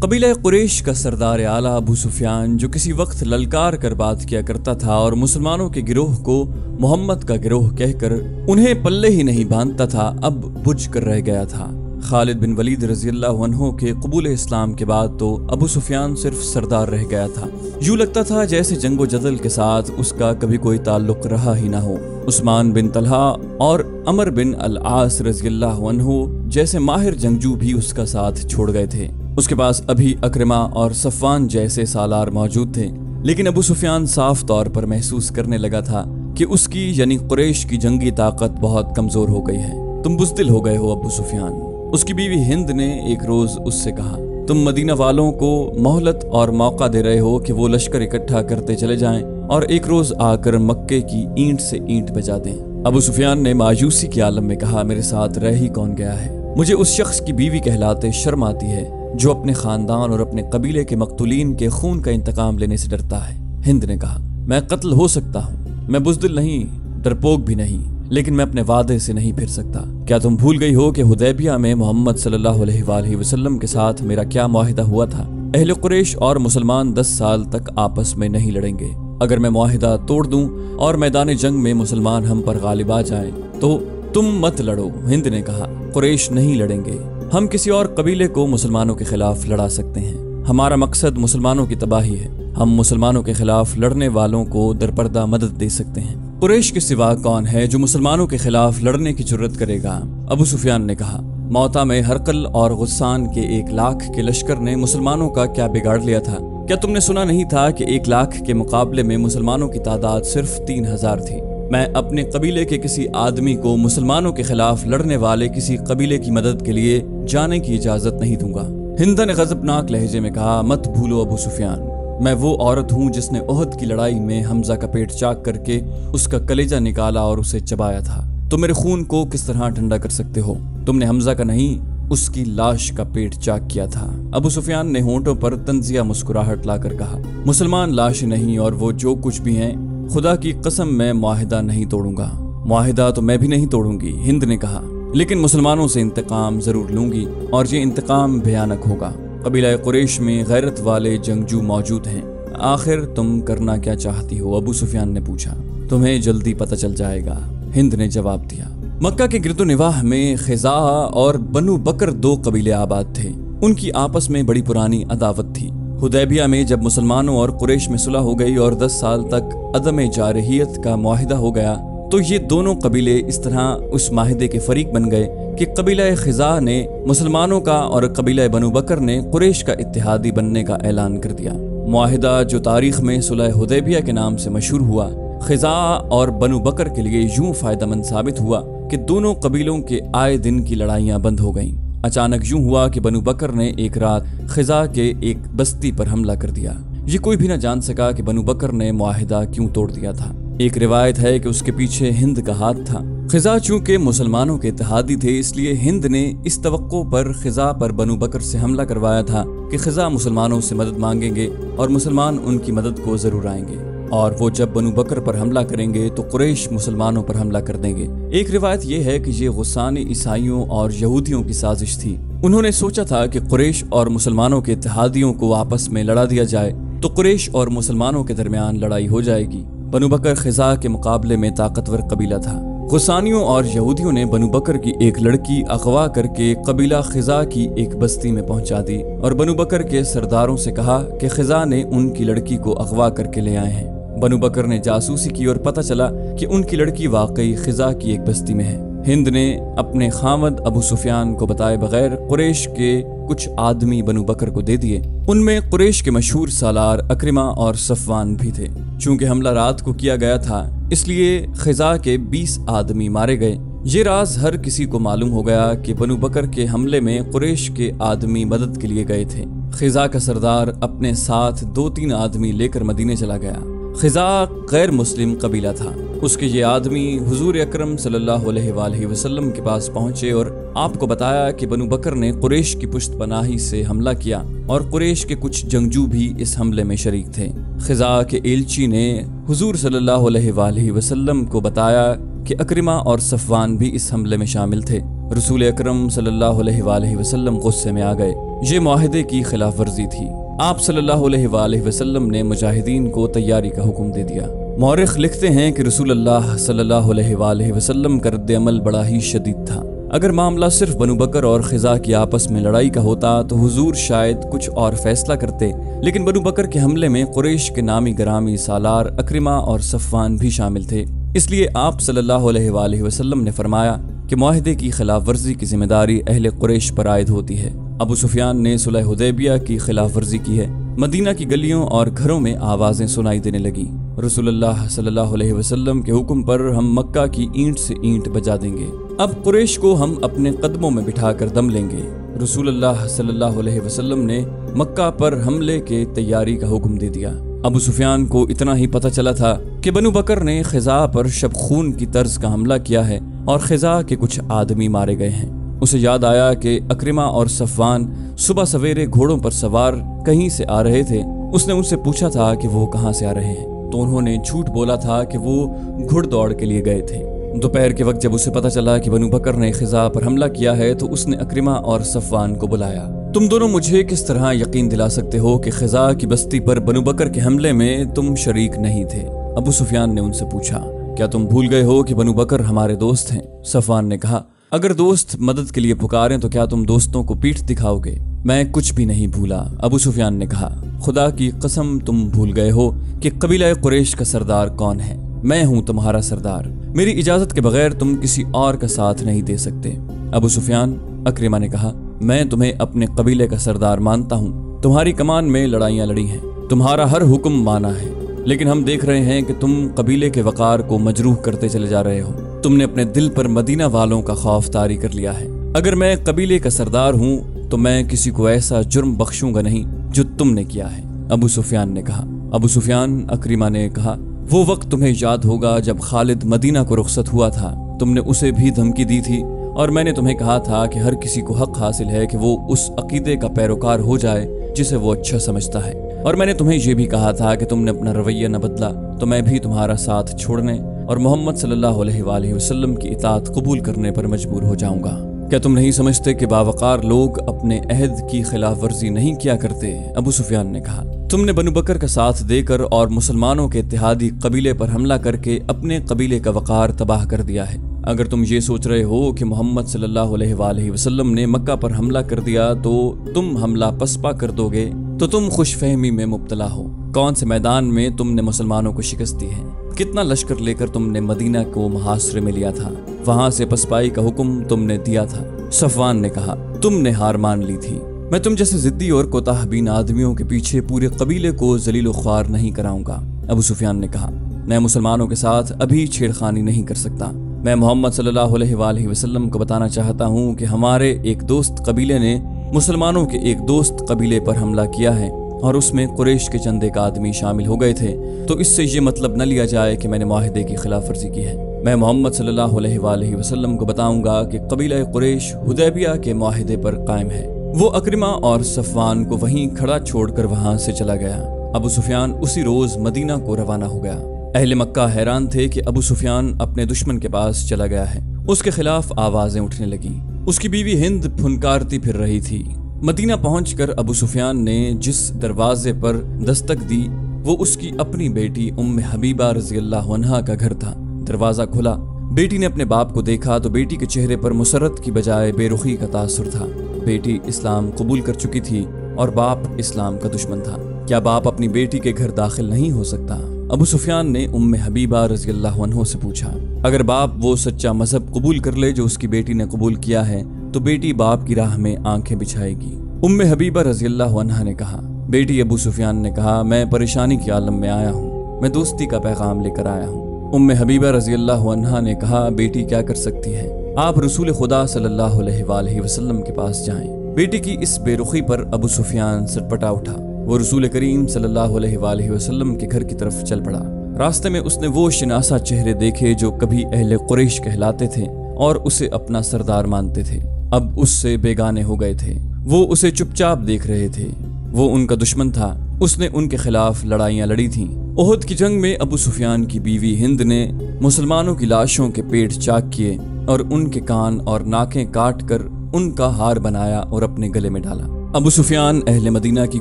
قبیلہ قریش کا سردار اعلیٰ ابو سفیان، جو کسی وقت للکار کر بات کیا کرتا تھا اور مسلمانوں کے گروہ کو محمد کا گروہ کہہ کر انہیں پلے ہی نہیں باندھتا تھا، اب بجھ کر رہ گیا تھا۔ خالد بن ولید رضی اللہ عنہ کے قبول اسلام کے بعد تو ابو سفیان صرف سردار رہ گیا تھا۔ یوں لگتا تھا جیسے جنگ و جدل کے ساتھ اس کا کبھی کوئی تعلق رہا ہی نہ ہو۔ عثمان بن طلحہ اور عمر بن العاص رضی اللہ عنہ جیسے ماہر جنگجو بھی اس کا ساتھ چھوڑ گئے تھے۔ اس کے پاس ابھی اکرمہ اور صفوان جیسے سالار موجود تھے، لیکن ابو سفیان صاف طور پر محسوس کرنے لگا تھا کہ اس کی یعنی قریش کی جنگی طاقت بہت کمزور ہو گئی ہے۔ تم بزدل ہو گئے ہو ابو سفیان۔ اس کی بیوی ہند نے ایک روز اس سے کہا، تم مدینہ والوں کو مہلت اور موقع دے رہے ہو کہ وہ لشکر اکٹھا کرتے چلے جائیں اور ایک روز آ کر مکے کی اینٹ سے اینٹ بجا دیں۔ ابو سفیان نے مایوسی کے عالم میں کہا، میرے ساتھ رہ ہی کون گیا ہے؟ مجھے اس شخص کی بیوی کہلاتے شرم آتی ہے جو اپنے خاندان اور اپنے قبیلے کے مقتولین کے خون کا انتقام لینے سے ڈرتا ہے۔ ہند نے کہا، میں قتل ہو سکتا ہوں، میں بزدل نہیں، ڈرپوک بھی نہیں، لیکن میں اپنے وعدے سے نہیں پھر سکتا۔ کیا تم بھول گئی ہو کہ حدیبیہ میں محمد صلی اللہ علیہ وآلہ وسلم کے ساتھ میرا کیا معاہدہ ہوا تھا؟ اہل قریش اور مسلمان 10 سال تک آپس میں نہیں لڑیں گے۔ اگر میں معاہدہ توڑ دوں اور میدان جنگ میں مسلمان ہم پر غالب آ جائیں تو تم مت لڑو۔ ہند نے کہا، قریش نہیں لڑیں گے، ہم کسی اور قبیلے کو مسلمانوں کے خلاف لڑا سکتے ہیں۔ ہمارا مقصد مسلمانوں کی تباہی ہے، ہم مسلمانوں کے خلاف لڑنے والوں کو درپردہ مدد دے سکتے ہیں۔ قریش کے سوا کون ہے جو مسلمانوں کے خلاف لڑنے کی جرت کرے گا؟ ابو سفیان نے کہا، موتا میں ہرقل اور غسان کے 1 لاکھ کے لشکر نے مسلمانوں کا کیا بگاڑ لیا تھا؟ کیا تم نے سنا نہیں تھا کہ 1 لاکھ کے مقابلے میں مسلمانوں کی تعداد صرف 3000 تھی؟ میں اپنے قبیلے کے کسی آدمی کو مسلمانوں کے خلاف لڑنے والے کسی قبیلے کی مدد کے لیے جانے کی اجازت نہیں دوں گا۔ ہند نے غضبناک لہجے میں کہا، مت بھولو ابو سفیان، میں وہ عورت ہوں جس نے احد کی لڑائی میں حمزہ کا پیٹ چاک کر کے اس کا کلیجہ نکالا اور اسے چبایا تھا۔ تم میرے خون کو کس طرح ٹھنڈا کر سکتے ہو؟ تم نے حمزہ کا نہیں، اس کی لاش کا پیٹ چاک کیا تھا۔ ابو سفیان نے ہونٹوں پر طنزیہ مسکراہٹ لا کر کہا، مسلمان لاش نہیں اور وہ جو کچھ بھی ہیں، خدا کی قسم میں معاہدہ نہیں توڑوں گا۔ معاہدہ تو میں بھی نہیں توڑوں گی، ہند نے کہا، لیکن مسلمانوں سے انتقام ضرور لوں گی اور یہ انتقام بھیانک ہوگا۔ قبیلہ قریش میں غیرت والے جنگجو موجود ہیں، آخر تم کرنا کیا چاہتی ہو؟ ابو سفیان نے پوچھا۔ تمہیں جلدی پتہ چل جائے گا، ہند نے جواب دیا۔ مکہ کے گرد و نواح میں خزاعہ اور بنو بکر 2 قبیلے آباد تھے، ان کی آپس میں بڑی پرانی عداوت تھی۔ حدیبیہ میں جب مسلمانوں اور قریش میں صلح ہو گئی اور 10 سال تک عدم جارحیت کا معاہدہ ہو گیا تو یہ دونوں قبیلے اس طرح اس معاہدے کے فریق بن گئے کہ قبیلہ خزاعہ نے مسلمانوں کا اور قبیلہ بنو بکر نے قریش کا اتحادی بننے کا اعلان کر دیا۔ معاہدہ جو تاریخ میں صلح حدیبیہ کے نام سے مشہور ہوا، خزاعہ اور بنو بکر کے لیے یوں فائدہ مند ثابت ہوا کہ دونوں قبیلوں کے آئے دن کی لڑائیاں بند ہو گئیں۔ اچانک یوں ہوا کہ بنو بکر نے ایک رات خزاعہ کے ایک بستی پر حملہ کر دیا۔ یہ کوئی بھی نہ جان سکا کہ بنو بکر نے معاہدہ کیوں توڑ دیا تھا۔ ایک روایت ہے کہ اس کے پیچھے ہند کا ہاتھ تھا۔ خزاعہ چونکہ مسلمانوں کے اتحادی تھے، اس لیے ہند نے اس توقع پر خزاعہ پر بنو بکر سے حملہ کروایا تھا کہ خزاعہ مسلمانوں سے مدد مانگیں گے اور مسلمان ان کی مدد کو ضرور آئیں گے، اور وہ جب بنو بکر پر حملہ کریں گے تو قریش مسلمانوں پر حملہ کر دیں گے۔ ایک روایت یہ ہے کہ یہ غسانی عیسائیوں اور یہودیوں کی سازش تھی۔ انہوں نے سوچا تھا کہ قریش اور مسلمانوں کے اتحادیوں کو آپس میں لڑا دیا جائے تو قریش اور مسلمانوں کے درمیان لڑائی ہو جائے گی۔ بنو بکر خزاعہ کے مقابلے میں طاقتور قبیلہ تھا۔ غسانیوں اور یہودیوں نے بنو بکر کی ایک لڑکی اغوا کر کے قبیلہ خزاعہ کی ایک بستی میں پہنچا دی اور بنو بکر کے سرداروں سے کہا کہ خزاعہ نے ان کی لڑکی کو اغوا کر کے لے آئے ہیں۔ بنو بکر نے جاسوسی کی اور پتہ چلا کہ ان کی لڑکی واقعی خزاعہ کی ایک بستی میں ہے۔ ہند نے اپنے خاوند ابو سفیان کو بتائے بغیر قریش کے کچھ آدمی بنو بکر کو دے دیے۔ ان میں قریش کے مشہور سالار اکرمہ اور صفوان بھی تھے۔ چونکہ حملہ رات کو کیا گیا تھا اس لیے خزاعہ کے 20 آدمی مارے گئے۔ یہ راز ہر کسی کو معلوم ہو گیا کہ بنو بکر کے حملے میں قریش کے آدمی مدد کے لیے گئے تھے۔ خزاعہ کا سردار اپنے ساتھ 2-3 آدمی لے کر مدینے چلا گیا۔ خزاعہ غیر مسلم قبیلہ تھا۔ اس کے یہ آدمی حضور اکرم صلی اللہ علیہ وآلہ وسلم کے پاس پہنچے اور آپ کو بتایا کہ بنو بکر نے قریش کی پشت پناہی سے حملہ کیا اور قریش کے کچھ جنگجو بھی اس حملے میں شریک تھے۔ خزاعہ کے ایلچی نے حضور صلی اللہ علیہ وآلہ وسلم کو بتایا کہ اکرمہ اور صفوان بھی اس حملے میں شامل تھے۔ رسول اکرم صلی اللہ علیہ وآلہ وسلم غصے میں آ گئے یہ معاہدے کی خلاف ورزی تھی۔ آپ صلی اللہ علیہ وآلہ وسلم نے مجاہدین کو تیاری کا حکم دے دیا۔ مورخ لکھتے ہیں کہ رسول اللہ صلی اللہ علیہ وآلہ وسلم کا رد عمل بڑا ہی شدید تھا۔ اگر معاملہ صرف بنو بکر اور خزاء کی آپس میں لڑائی کا ہوتا تو حضور شاید کچھ اور فیصلہ کرتے، لیکن بنو بکر کے حملے میں قریش کے نامی گرامی سالار اکرمہ اور صفوان بھی شامل تھے۔ اس لیے آپ صلی اللہ علیہ وآلہ وسلم نے فرمایا کہ معاہدے کی خلاف ورزی کی ذمہ داری اہل قریش پر عائد ہوتی ہے۔ ابو سفیان نے صلح حدیبیہ کی خلاف ورزی کی ہے۔ مدینہ کی گلیوں اور گھروں میں آوازیں سنائی دینے لگیں، رسول اللہ صلی اللہ علیہ وسلم کے حکم پر ہم مکہ کی اینٹ سے اینٹ بجا دیں گے، اب قریش کو ہم اپنے قدموں میں بٹھا کر دم لیں گے۔ رسول اللہ صلی اللہ علیہ وسلم نے مکہ پر حملے کے تیاری کا حکم دے دیا۔ ابو سفیان کو اتنا ہی پتہ چلا تھا کہ بنو بکر نے خزاء پر شب خون کی طرز کا حملہ کیا ہے اور خزاء کے کچھ آدمی مارے گئے ہیں۔ اسے یاد آیا کہ اکرمہ اور صفوان صبح سویرے گھوڑوں پر سوار کہیں سے آ رہے تھے۔ اس نے ان سے پوچھا تھا کہ وہ کہاں سے آ رہے ہیں، تو انہوں نے جھوٹ بولا تھا کہ وہ گھڑ دوڑ کے لیے گئے تھے۔ دوپہر کے وقت جب اسے پتہ چلا کہ بنو بکر نے خزاء پر حملہ کیا ہے تو اس نے اکرمہ اور صفوان کو بلایا۔ تم دونوں مجھے کس طرح یقین دلا سکتے ہو کہ خزاء کی بستی پر بنو بکر کے حملے میں تم شریک نہیں تھے؟ ابو سفیان نے ان سے پوچھا، کیا تم بھول گئے ہو کہ بنو بکر ہمارے دوست ہیں؟ صفوان نے کہا، اگر دوست مدد کے لیے پکاریں تو کیا تم دوستوں کو پیٹھ دکھاؤ گے؟ میں کچھ بھی نہیں بھولا۔ ابو سفیان نے کہا، خدا کی قسم تم بھول گئے ہو کہ قبیلہ قریش کا سردار کون ہے۔ میں ہوں تمہارا سردار، میری اجازت کے بغیر تم کسی اور کا ساتھ نہیں دے سکتے۔ ابو سفیان، اکرمہ نے کہا، میں تمہیں اپنے قبیلے کا سردار مانتا ہوں، تمہاری کمان میں لڑائیاں لڑی ہیں، تمہارا ہر حکم مانا ہے، لیکن ہم دیکھ رہے ہیں کہ تم قبیلے کے وقار کو مجروح کرتے چلے جا رہے ہو۔ تم نے اپنے دل پر مدینہ والوں کا خوف طاری کر لیا ہے۔ اگر میں قبیلے کا سردار ہوں تو میں کسی کو ایسا جرم بخشوں گا نہیں جو تم نے کیا ہے، ابو سفیان نے کہا۔ ابو سفیان، اکرمہ نے کہا، وہ وقت تمہیں یاد ہوگا جب خالد مدینہ کو رخصت ہوا تھا، تم نے اسے بھی دھمکی دی تھی اور میں نے تمہیں کہا تھا کہ ہر کسی کو حق حاصل ہے کہ وہ اس عقیدے کا پیروکار ہو جائے جسے وہ اچھا سمجھتا ہے، اور میں نے تمہیں یہ بھی کہا تھا کہ تم نے اپنا رویہ نہ بدلا تو میں بھی تمہارا ساتھ چھوڑنے اور محمد صلی اللہ علیہ وآلہ وسلم کی اطاعت قبول کرنے پر مجبور ہو جاؤں گا۔ کیا تم نہیں سمجھتے کہ باوقار لوگ اپنے عہد کی خلاف ورزی نہیں کیا کرتے؟ ابو سفیان نے کہا، تم نے بنو بکر کا ساتھ دے کر اور مسلمانوں کے اتحادی قبیلے پر حملہ کر کے اپنے قبیلے کا وقار تباہ کر دیا ہے۔ اگر تم یہ سوچ رہے ہو کہ محمد صلی اللہ علیہ وآلہ وسلم نے مکہ پر حملہ کر دیا تو تم حملہ پسپا کر دو گے تو تم خوش فہمی میں مبتلا ہو۔ کون سے میدان میں تم نے مسلمانوں کو شکست دی ہے؟ کتنا لشکر لے کر تم نے مدینہ کو محاصرے میں لیا تھا؟ وہاں سے پسپائی کا حکم تم نے دیا تھا۔ صفوان نے کہا، تم نے ہار مان لی تھی۔ میں تم جیسے ضدی اور کوتاہ بین آدمیوں کے پیچھے پورے قبیلے کو ذلیل و خوار نہیں کراؤں گا۔ ابو سفیان نے کہا، میں مسلمانوں کے ساتھ ابھی چھیڑخانی نہیں کر سکتا۔ میں محمد صلی اللہ علیہ وآلہ وسلم کو بتانا چاہتا ہوں کہ ہمارے ایک دوست قبیلے نے مسلمانوں کے ایک دوست قبیلے پر حملہ کیا ہے اور اس میں قریش کے چند ایک آدمی شامل ہو گئے تھے، تو اس سے یہ مطلب نہ لیا جائے کہ میں نے معاہدے کی خلاف ورزی کی ہے۔ میں محمد صلی اللہ علیہ وآلہ وسلم کو بتاؤں گا کہ قبیلہ قریش حدیبیہ کے معاہدے پر قائم ہے۔ وہ اکرمہ اور صفوان کو وہیں کھڑا چھوڑ کر وہاں سے چلا گیا۔ ابو سفیان اسی روز مدینہ کو روانہ ہو گیا۔ اہل مکہ حیران تھے کہ ابو سفیان اپنے دشمن کے پاس چلا گیا ہے۔ اس کے خلاف آوازیں اٹھنے لگیں۔ اس کی بیوی ہند پھنکارتی پھر رہی تھی۔ مدینہ پہنچ کر ابو سفیان نے جس دروازے پر دستک دی وہ اس کی اپنی بیٹی ام حبیبہ رضی اللہ عنہا کا گھر تھا۔ دروازہ کھلا، بیٹی نے اپنے باپ کو دیکھا تو بیٹی کے چہرے پر مسرت کی بجائے بے رخی کا تاثر تھا۔ بیٹی اسلام قبول کر چکی تھی اور باپ اسلام کا دشمن تھا۔ کیا باپ اپنی بیٹی کے گھر داخل نہیں ہو سکتا؟ ابو سفیان نے ام حبیبہ رضی اللہ عنہ سے پوچھا، اگر باپ وہ سچا مذہب قبول کر لے جو اس کی بیٹی نے قبول کیا ہے تو بیٹی باپ کی راہ میں آنکھیں بچھائے گی۔ ام حبیبہ رضی اللہ عنہ نے کہا، بیٹی ابو سفیان نے کہا، میں پریشانی کے عالم میں آیا ہوں، میں دوستی کا پیغام لے کر آیا ہوں۔ ام حبیبہ رضی اللہ عنہ نے کہا، بیٹی کیا کر سکتی ہے؟ آپ رسول خدا صلی اللہ علیہ وآلہ وسلم کے پاس جائیں۔ بیٹی کی اس بے رخی پر ابو سفیان سٹپٹا اٹھا۔ وہ رسول کریم صلی اللہ علیہ وآلہ وسلم کے گھر کی طرف چل پڑا۔ راستے میں اس نے وہ شناسا چہرے دیکھے جو کبھی اہل قریش کہلاتے تھے اور اسے اپنا سردار مانتے تھے، اب اس سے بیگانے ہو گئے تھے۔ وہ اسے چپ چاپ دیکھ رہے تھے۔ وہ ان کا دشمن تھا، اس نے ان کے خلاف لڑائیاں لڑی تھیں۔ احد کی جنگ میں ابو سفیان کی بیوی ہند نے مسلمانوں کی لاشوں کے پیٹ چاک کیے اور ان کے کان اور ناکیں کاٹ کر ان کا ہار بنایا اور اپنے گلے میں ڈالا۔ ابو سفیان اہل مدینہ کی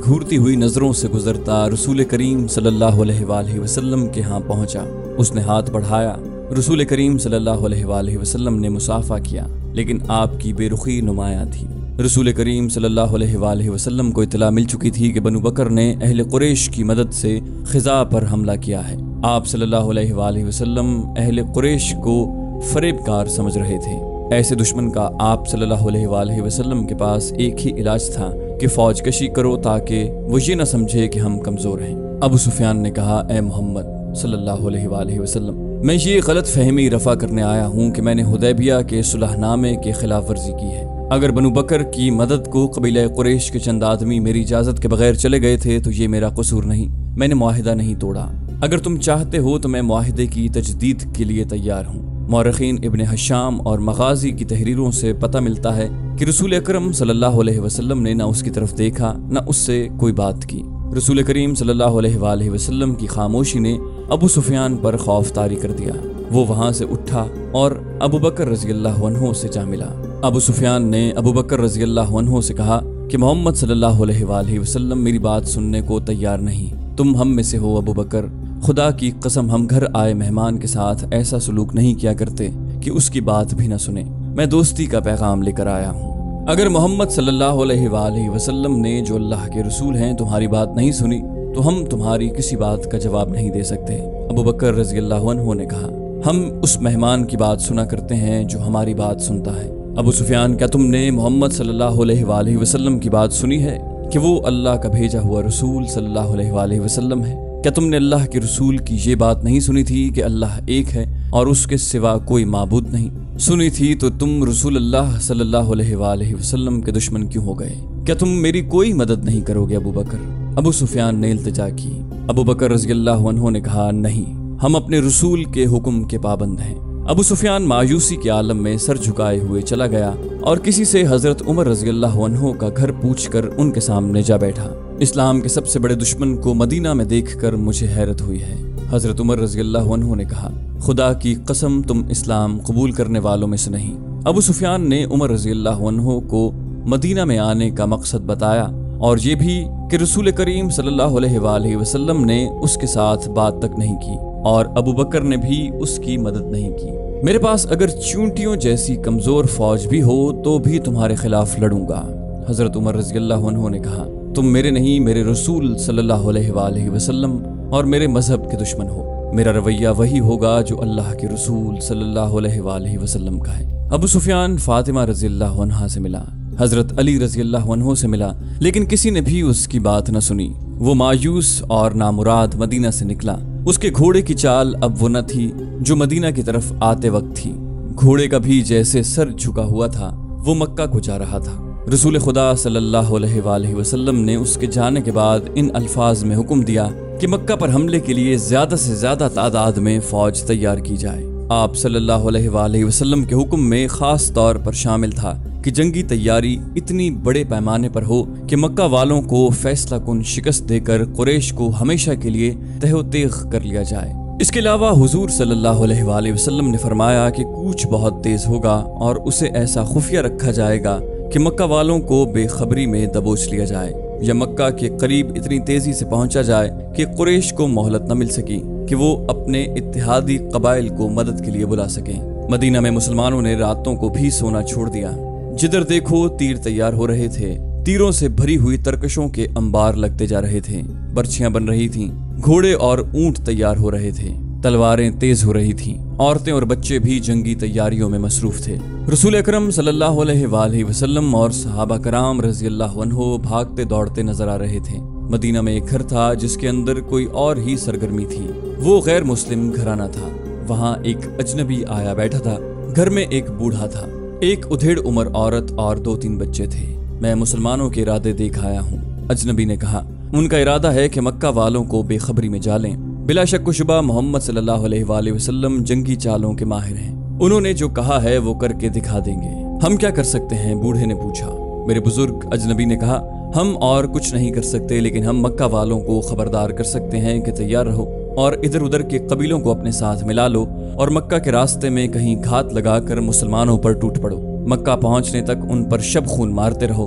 گھورتی ہوئی نظروں سے گزرتا رسول کریم صلی اللہ علیہ وآلہ وسلم کے ہاں پہنچا۔ اس نے ہاتھ بڑھایا، رسول کریم صلی اللہ علیہ وآلہ وسلم نے مصافحہ کیا، لیکن آپ کی بے رخی نمایاں تھی۔ رسول کریم صلی اللہ علیہ وآلہ وسلم کو اطلاع مل چکی تھی کہ بنو بکر نے اہل قریش کی مدد سے خزاع پر حملہ کیا ہے۔ آپ صلی اللہ علیہ وآلہ وسلم اہل قریش کو فریب کار سمجھ رہے تھے۔ ایسے دشمن کا آپ صلی اللہ علیہ وآلہ وسلم کے پاس ایک ہی علاج تھا کہ فوج کشی کرو تاکہ وہ یہ نہ سمجھے کہ ہم کمزور ہیں۔ ابو سفیان نے کہا، اے محمد صلی اللہ علیہ وآلہ وسلم، میں یہ غلط فہمی رفع کرنے آیا ہوں کہ میں نے حدیبیہ کے صلح نامے کے خلاف ورزی کی ہے۔ اگر بنو بکر کی مدد کو قبیلہ قریش کے چند آدمی میری اجازت کے بغیر چلے گئے تھے تو یہ میرا قصور نہیں، میں نے معاہدہ نہیں توڑا۔ اگر تم چاہتے ہو تو میں معاہدے کی تجدید کے لیے تیار ہوں۔ مورخین ابن حشام اور مغازی کی تحریروں سے پتہ ملتا ہے کہ رسول اکرم صلی اللہ علیہ وسلم نے نہ اس کی طرف دیکھا نہ اس سے کوئی بات کی۔ رسول کریم صلی اللہ علیہ وآلہ وسلم کی خاموشی نے ابو سفیان پر خوف طاری کر دیا۔ وہ وہاں سے اٹھا اور ابو بکر رضی اللہ عنہ سے جا ملا۔ ابو سفیان نے ابو بکر رضی اللہ عنہ سے کہا کہ محمد صلی اللہ علیہ وآلہ وسلم میری بات سننے کو تیار نہیں۔ تم ہم میں سے ہو ابو بکر، خدا کی قسم ہم گھر آئے مہمان کے ساتھ ایسا سلوک نہیں کیا کرتے کہ اس کی بات بھی نہ سنیں۔ میں دوستی کا پیغام لے کر آیا ہوں۔ اگر محمد صلی اللہ علیہ وآلہ وسلم نے جو اللہ کے رسول ہیں تمہاری بات نہیں سنی تو ہم تمہاری کسی بات کا جواب نہیں دے سکتے۔ ابو بکر رضی اللہ عنہ نے کہا، ہم اس مہمان کی بات سنا کرتے ہیں جو ہماری بات سنتا ہے۔ ابو سفیان، کیا تم نے محمد صلی اللہ علیہ وآلہ وسلم کی بات سنی ہے کہ وہ اللہ کا بھیجا ہوا رسول صلی اللہ علیہ وآلہ وسلم ہے؟ کیا تم نے اللہ کے رسول کی یہ بات نہیں سنی تھی کہ اللہ ایک ہے اور اس کے سوا کوئی معبود نہیں؟ سنی تھی تو تم رسول اللہ صلی اللہ علیہ وآلہ وسلم کے دشمن کیوں ہو گئے؟ کیا تم میری کوئی مدد نہیں کرو گے ابو بکر؟ ابو سفیان نے التجا کی۔ ابو بکر رضی اللہ عنہ نے کہا، نہیں، ہم اپنے رسول کے حکم کے پابند ہیں۔ ابو سفیان مایوسی کے عالم میں سر جھکائے ہوئے چلا گیا اور کسی سے حضرت عمر رضی اللہ عنہ کا گھر پوچھ کر ان کے سامنے جا بیٹھا۔ اسلام کے سب سے بڑے دشمن کو مدینہ میں دیکھ کر مجھے حیرت ہوئی ہے۔ حضرت عمر رضی اللہ عنہ نے کہا، خدا کی قسم تم اسلام قبول کرنے والوں میں سے نہیں۔ ابو سفیان نے عمر رضی اللہ عنہ کو مدینہ میں آنے کا مقصد بتایا اور یہ بھی کہ رسول کریم صلی اللہ علیہ وآلہ وسلم نے اس کے ساتھ بات تک نہیں کی اور ابو بکر نے بھی اس کی مدد نہیں کی۔ میرے پاس اگر چونٹیوں جیسی کمزور فوج بھی ہو تو بھی تمہارے خلاف لڑوں گا۔ حضرت عمر رضی اللہ عنہ نے کہا، تم میرے نہیں، میرے رسول صلی اللہ علیہ وآلہ وسلم اور میرے مذہب کے دشمن ہو۔ میرا رویہ وہی ہوگا جو اللہ کے رسول صلی اللہ علیہ وآلہ وسلم کا ہے۔ ابو سفیان فاطمہ رضی اللہ عنہا سے ملا، حضرت علی رضی اللہ عنہ سے ملا، لیکن کسی نے بھی اس کی بات نہ سنی۔ وہ مایوس اور نامراد مدینہ سے نکلا۔ اس کے گھوڑے کی چال اب وہ نہ تھی جو مدینہ کی طرف آتے وقت تھی۔ گھوڑے کا بھی جیسے سر جھکا ہوا تھا، وہ مکہ کو جا رہا تھا۔ رسول خدا صلی اللہ علیہ وآلہ وسلم نے اس کے جانے کے بعد ان الفاظ میں حکم دیا کہ مکہ پر حملے کے لیے زیادہ سے زیادہ تعداد میں فوج تیار کی جائے۔ آپ صلی اللہ علیہ وآلہ وسلم کے حکم میں خاص طور پر شامل تھا کہ جنگی تیاری اتنی بڑے پیمانے پر ہو کہ مکہ والوں کو فیصلہ کن شکست دے کر قریش کو ہمیشہ کے لیے تہ و تیغ کر لیا جائے۔ اس کے علاوہ حضور صلی اللہ علیہ وآلہ وسلم نے فرمایا کہ کوچ بہت تیز ہوگا اور اسے ایسا خفیہ رکھا جائے گا کہ مکہ والوں کو بے خبری میں دبوچ لیا جائے یا مکہ کے قریب اتنی تیزی سے پہنچا جائے کہ قریش کو مہلت نہ مل سکی کہ وہ اپنے اتحادی قبائل کو مدد کے لیے بلا سکیں۔ مدینہ میں مسلمانوں نے راتوں کو بھی سونا چھوڑ دیا۔ جدھر دیکھو تیر تیار ہو رہے تھے، تیروں سے بھری ہوئی ترکشوں کے انبار لگتے جا رہے تھے، برچھیاں بن رہی تھیں، گھوڑے اور اونٹ تیار ہو رہے تھے، تلواریں تیز ہو رہی تھیں، عورتیں اور بچے بھی جنگی تیاریوں میں مصروف تھے۔ رسول اکرم صلی اللہ علیہ وآلہ وسلم اور صحابہ کرام رضی اللہ عنہ بھاگتے دوڑتے نظر آ رہے تھے۔ مدینہ میں ایک گھر تھا جس کے اندر کوئی اور ہی سرگرمی تھی۔ وہ غیر مسلم گھرانہ تھا۔ وہاں ایک اجنبی آیا بیٹھا تھا۔ گھر میں ایک بوڑھا تھا، ایک ادھیڑ عمر عورت اور 2-3 بچے تھے۔ میں مسلمانوں کے ارادے دیکھ آیا ہوں۔ اجنبی نے کہا، ان کا ارادہ ہے کہ مکہ والوں کو بے خبری میں ڈالیں۔ بلا شک و شبہ محمد صلی اللہ علیہ وآلہ وسلم جنگی چالوں کے ماہر ہیں۔ انہوں نے جو کہا ہے وہ کر کے دکھا دیں گے۔ ہم کیا کر سکتے ہیں؟ بوڑھے نے پوچھا۔ میرے بزرگ اجنبی نے کہا، ہم اور کچھ نہیں کر سکتے، لیکن ہم مکہ والوں کو خبردار کر سکتے ہیں کہ تیار رہو اور ادھر ادھر کے قبیلوں کو اپنے ساتھ ملا لو اور مکہ کے راستے میں کہیں گھات لگا کر مسلمانوں پر ٹوٹ پڑو۔ مکہ پہنچنے تک ان پر شب خون مارتے رہو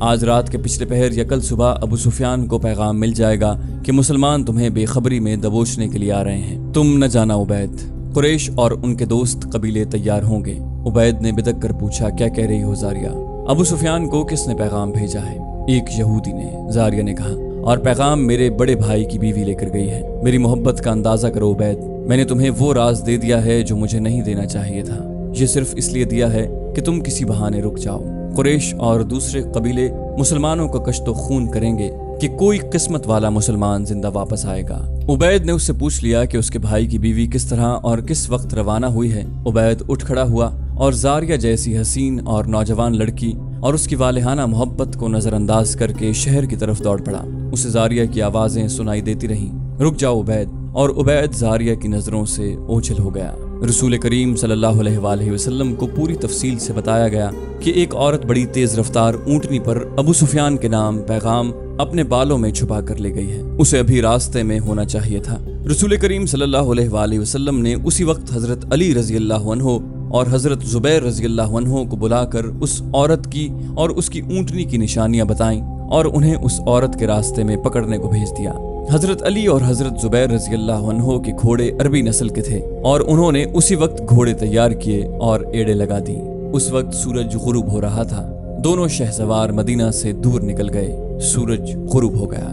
آج رات کے پچھلے پہر یا کل صبح ابو سفیان کو پیغام مل جائے گا کہ مسلمان تمہیں بے خبری میں دبوچنے کے لیے آ رہے ہیں، تم نہ جانا عبید۔ قریش اور ان کے دوست قبیلے تیار ہوں گے۔ عبید نے بدک کر پوچھا، کیا کہہ رہی ہو زاریہ؟ ابو سفیان کو کس نے پیغام بھیجا ہے؟ ایک یہودی نے، زاریہ نے کہا، اور پیغام میرے بڑے بھائی کی بیوی لے کر گئی ہے۔ میری محبت کا اندازہ کرو عبید، میں نے تمہیں وہ راز دے دیا ہے جو مجھے نہیں دینا چاہیے تھا، یہ صرف اس لیے دیا ہے کہ تم کسی بہانے رک جاؤ۔ قریش اور دوسرے قبیلے مسلمانوں کا کشت و خون کریں گے کہ کوئی قسمت والا مسلمان زندہ واپس آئے گا۔ عبید نے اس سے پوچھ لیا کہ اس کے بھائی کی بیوی کس طرح اور کس وقت روانہ ہوئی ہے۔ عبید اٹھ کھڑا ہوا اور زاریہ جیسی حسین اور نوجوان لڑکی اور اس کی والہانہ محبت کو نظر انداز کر کے شہر کی طرف دوڑ پڑا۔ اسے زاریہ کی آوازیں سنائی دیتی رہیں، رک جاؤ عبید، اور عبید زاریہ کی نظروں سے اوجھل ہو گیا۔ رسول کریم صلی اللہ علیہ وآلہ وسلم کو پوری تفصیل سے بتایا گیا کہ ایک عورت بڑی تیز رفتار اونٹنی پر ابو سفیان کے نام پیغام اپنے بالوں میں چھپا کر لے گئی ہے، اسے ابھی راستے میں ہونا چاہیے تھا۔ رسول کریم صلی اللہ علیہ وآلہ وسلم نے اسی وقت حضرت علی رضی اللہ عنہ اور حضرت زبیر رضی اللہ عنہ کو بلا کر اس عورت کی اور اس کی اونٹنی کی نشانیاں بتائیں اور انہیں اس عورت کے راستے میں پکڑنے کو بھیج دیا۔ حضرت علی اور حضرت زبیر رضی اللہ عنہ کے گھوڑے عربی نسل کے تھے اور انہوں نے اسی وقت گھوڑے تیار کیے اور ایڑے لگا دی۔ اس وقت سورج غروب ہو رہا تھا، دونوں شہسوار مدینہ سے دور نکل گئے، سورج غروب ہو گیا۔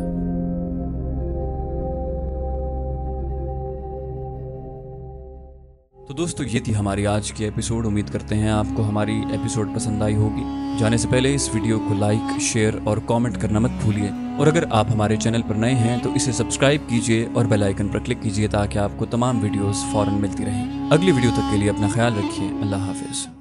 تو دوستو یہ تھی ہماری آج کی ایپیسوڈ۔ امید کرتے ہیں آپ کو ہماری ایپیسوڈ پسند آئی ہوگی۔ جانے سے پہلے اس ویڈیو کو لائک، شیئر اور کامنٹ کرنا مت بھولیے، اور اگر آپ ہمارے چینل پر نئے ہیں تو اسے سبسکرائب کیجئے اور بیل آئیکن پر کلک کیجئے تاکہ آپ کو تمام ویڈیوز فوراً ملتی رہیں۔ اگلی ویڈیو تک کے لیے اپنا خیال رکھیے۔ اللہ حافظ۔